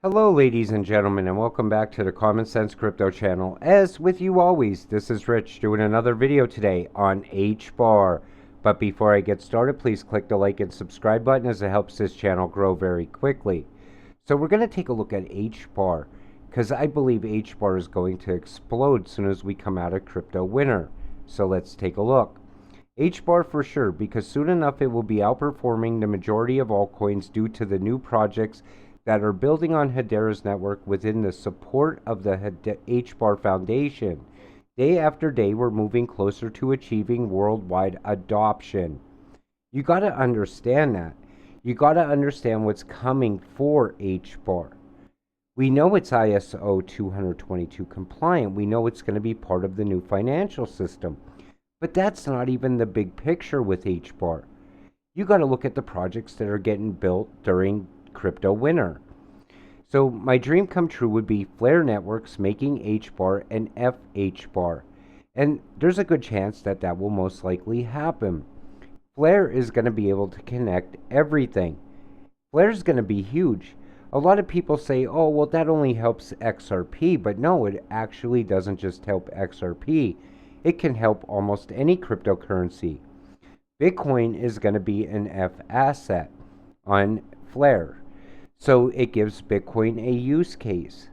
Hello, ladies and gentlemen, and welcome back to the Common Sense Crypto channel. As with you always, this is Rich doing another video today on HBAR. But before I get started, please click the like and subscribe button as it helps this channel grow very quickly. So we're going to take a look at HBAR because I believe HBAR is going to explode as soon as we come out of crypto winter. So let's take a look. HBAR for sure, because soon enough it will be outperforming the majority of altcoins due to the new projects that are building on Hedera's network within the support of the HBAR Foundation. Day after day, we're moving closer to achieving worldwide adoption. You got to understand that. You got to understand what's coming for HBAR. We know it's ISO 222 compliant. We know it's going to be part of the new financial system. But that's not even the big picture with HBAR. You got to look at the projects that are getting built during crypto winter. So my dream come true would be Flare Networks making HBAR and FHBAR. And there's a good chance that that will most likely happen. Flare is going to be able to connect everything. Flare is going to be huge. A lot of people say, oh, well, that only helps XRP. But no, it actually doesn't just help XRP. It can help almost any cryptocurrency. Bitcoin is going to be an F asset on Flare. So it gives Bitcoin a use case.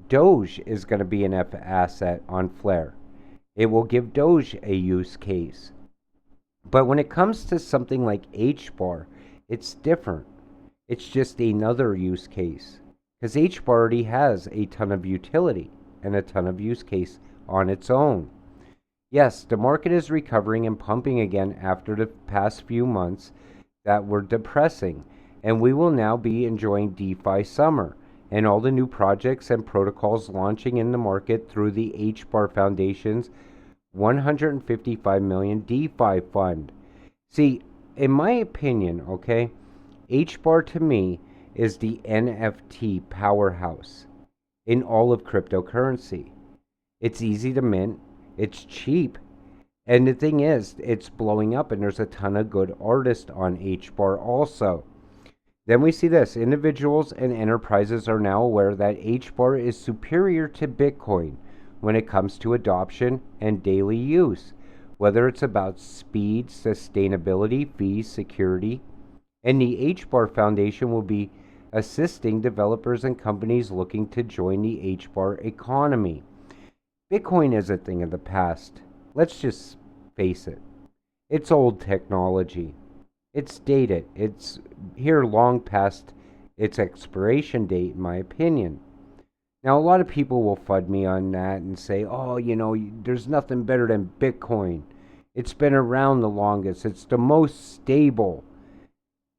Doge is going to be an F asset on Flare. It will give Doge a use case. But when it comes to something like HBAR, it's different. It's just another use case. Because HBAR already has a ton of utility and a ton of use case on its own. Yes, the market is recovering and pumping again after the past few months that were depressing. And we will now be enjoying DeFi summer and all the new projects and protocols launching in the market through the HBAR Foundation's $155 million DeFi fund. See, in my opinion, okay, HBAR to me is the NFT powerhouse in all of cryptocurrency. It's easy to mint, it's cheap, and the thing is, it's blowing up and there's a ton of good artists on HBAR also. Then we see this. Individuals and enterprises are now aware that HBAR is superior to Bitcoin when it comes to adoption and daily use, whether it's about speed, sustainability, fees, security. And the HBAR Foundation will be assisting developers and companies looking to join the HBAR economy. Bitcoin is a thing of the past. Let's just face it. It's old technology. It's dated. It's here long past its expiration date, in my opinion. Now, a lot of people will FUD me on that and say, oh, there's nothing better than Bitcoin. It's been around the longest. It's the most stable.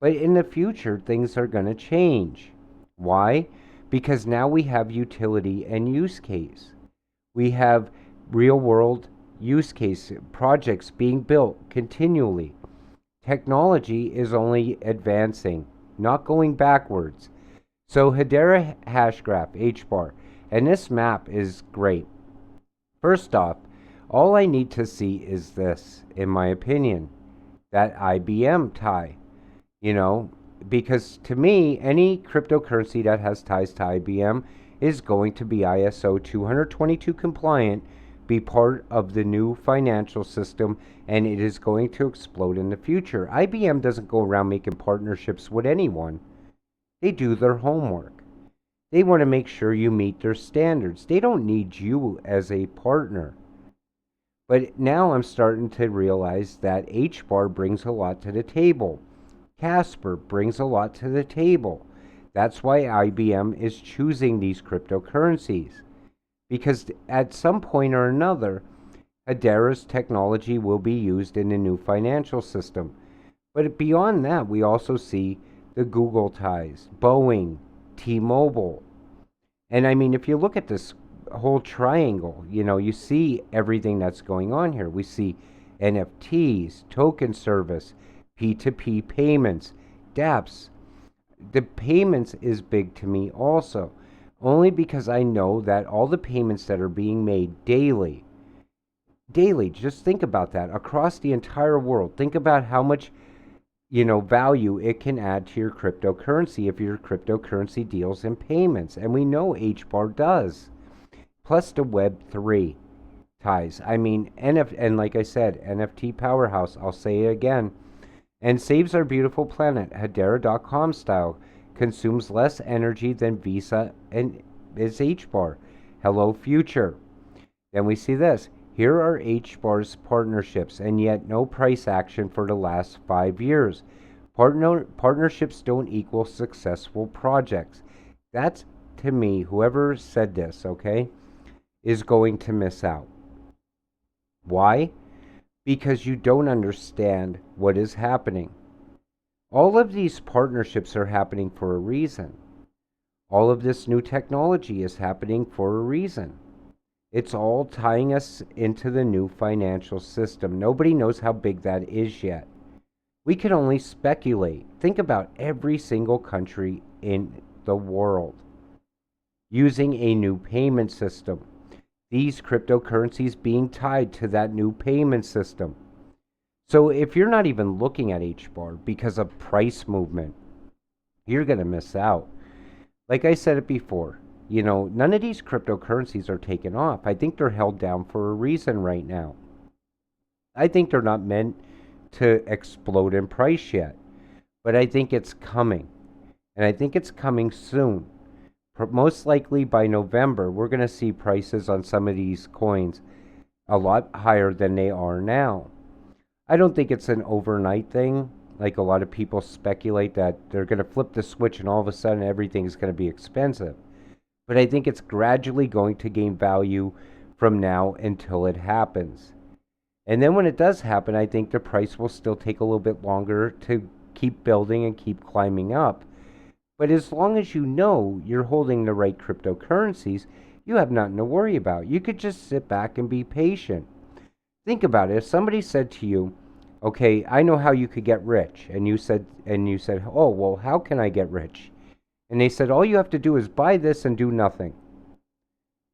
But in the future, things are going to change. Why? Because now we have utility and use case. We have real world use case projects being built continually. Technology is only advancing, not going backwards. So Hedera Hashgraph, HBAR, and this map is great. First off, all I need to see is this, in my opinion, that IBM tie. Because to me, any cryptocurrency that has ties to IBM is going to be ISO 222 compliant, be part of the new financial system, and it is going to explode in the future. IBM doesn't go around making partnerships with anyone. They do their homework. They want to make sure you meet their standards. They don't need you as a partner. But now I'm starting to realize that HBAR brings a lot to the table. Casper brings a lot to the table. That's why IBM is choosing these cryptocurrencies. Because at some point or another, Hedera's technology will be used in the new financial system. But beyond that, we also see the Google ties, Boeing, T-Mobile. And I mean, if you look at this whole triangle, you see everything that's going on here. We see NFTs, token service, P2P payments, dApps. The payments is big to me also. Only because I know that all the payments that are being made daily, just think about that, across the entire world. Think about how much, value it can add to your cryptocurrency if your cryptocurrency deals in payments. And we know HBAR does. Plus the Web3 ties. I mean, and like I said, NFT powerhouse, I'll say it again, and saves our beautiful planet, Hedera.com style, consumes less energy than Visa and is HBAR. Hello, future. Then we see this. Here are HBAR's partnerships, and yet no price action for the last 5 years. Partnerships don't equal successful projects. That's, to me, whoever said this, okay, is going to miss out. Why? Because you don't understand what is happening. All of these partnerships are happening for a reason. All of this new technology is happening for a reason. It's all tying us into the new financial system. Nobody knows how big that is yet. We can only speculate. Think about every single country in the world using a new payment system. These cryptocurrencies being tied to that new payment system. So if you're not even looking at HBAR because of price movement, you're going to miss out. Like I said it before, none of these cryptocurrencies are taken off. I think they're held down for a reason right now. I think they're not meant to explode in price yet, but I think it's coming. And I think it's coming soon. Most likely by November, we're going to see prices on some of these coins a lot higher than they are now. I don't think it's an overnight thing. Like a lot of people speculate that they're going to flip the switch and all of a sudden everything's going to be expensive. But I think it's gradually going to gain value from now until it happens. And then when it does happen, I think the price will still take a little bit longer to keep building and keep climbing up. But as long as you know you're holding the right cryptocurrencies, you have nothing to worry about. You could just sit back and be patient. Think about it. If somebody said to you, okay, I know how you could get rich, and you said, oh, well, how can I get rich? And they said, all you have to do is buy this and do nothing.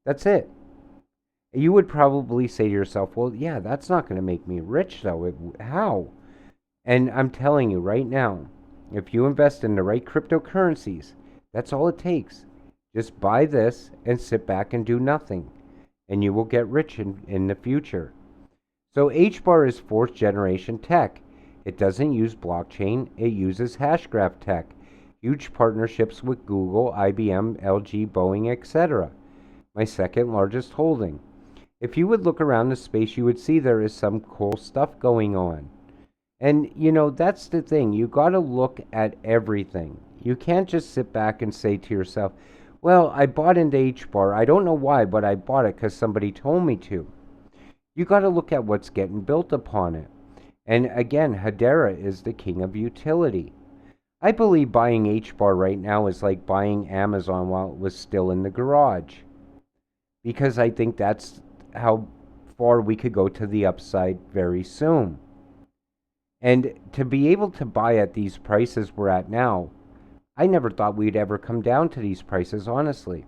That's it. You would probably say to yourself, well, yeah, that's not going to make me rich, though. How? And I'm telling you right now, if you invest in the right cryptocurrencies, that's all it takes. Just buy this and sit back and do nothing, and you will get rich in the future. So HBAR is fourth generation tech. It doesn't use blockchain, it uses Hashgraph tech. Huge partnerships with Google, IBM, LG, Boeing, etc. My second largest holding. If you would look around the space, you would see there is some cool stuff going on. And, that's the thing. You got to look at everything. You can't just sit back and say to yourself, well, I bought into HBAR. I don't know why, but I bought it because somebody told me to. You got to look at what's getting built upon it. And again, Hedera is the king of utility. I believe buying HBAR right now is like buying Amazon while it was still in the garage. Because I think that's how far we could go to the upside very soon. And to be able to buy at these prices we're at now, I never thought we'd ever come down to these prices, honestly.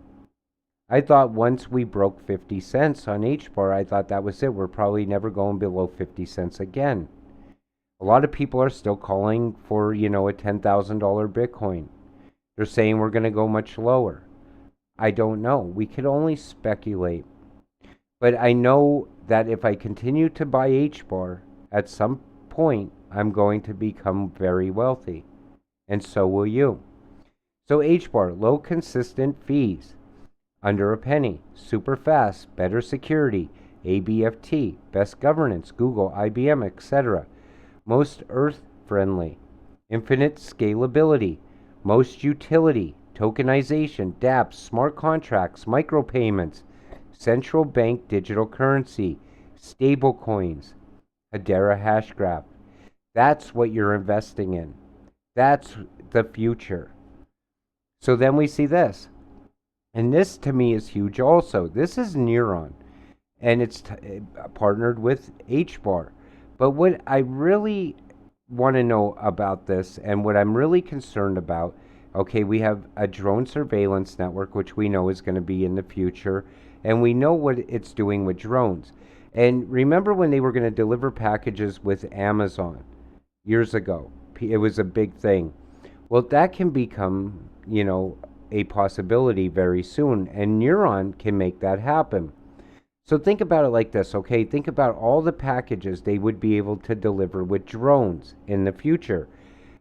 I thought once we broke 50 cents on HBAR, I thought that was it. We're probably never going below 50 cents again. A lot of people are still calling for, a $10,000 Bitcoin. They're saying we're going to go much lower. I don't know. We could only speculate. But I know that if I continue to buy HBAR, at some point, I'm going to become very wealthy. And so will you. So HBAR, low consistent fees. Under a penny, super fast, better security, ABFT, best governance, Google, IBM, etc. Most earth-friendly, infinite scalability, most utility, tokenization, dApps, smart contracts, micropayments, central bank digital currency, stable coins, Hedera Hashgraph. That's what you're investing in. That's the future. So then we see this. And this to me is huge also. This is Neuron. And it's partnered with HBAR. But what I really want to know about this and what I'm really concerned about, okay, we have a drone surveillance network, which we know is going to be in the future. And we know what it's doing with drones. And remember when they were going to deliver packages with Amazon years ago? it was a big thing. Well, that can become, a possibility very soon, and Neuron can make that happen. So think about it like this, okay? Think about all the packages they would be able to deliver with drones in the future,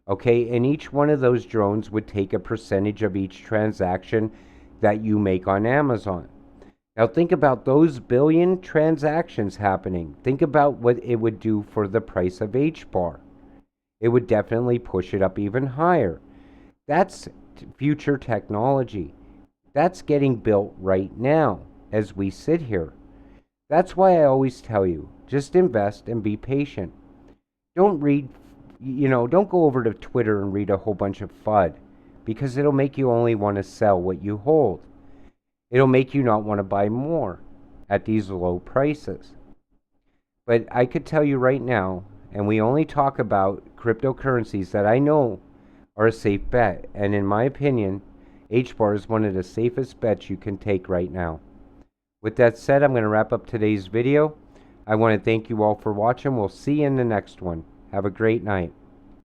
okay? And each one of those drones would take a percentage of each transaction that you make on Amazon. Now think about those billion transactions happening. Think about what it would do for the price of HBAR. It would definitely push it up even higher. That's future technology. That's getting built right now as we sit here. That's why I always tell you, just invest and be patient. Don't read, don't go over to Twitter and read a whole bunch of FUD, because it'll make you only want to sell what you hold. It'll make you not want to buy more at these low prices. But I could tell you right now, and we only talk about cryptocurrencies that I know are a safe bet. And in my opinion, HBAR is one of the safest bets you can take right now. With that said, I'm going to wrap up today's video. I want to thank you all for watching. We'll see you in the next one. Have a great night.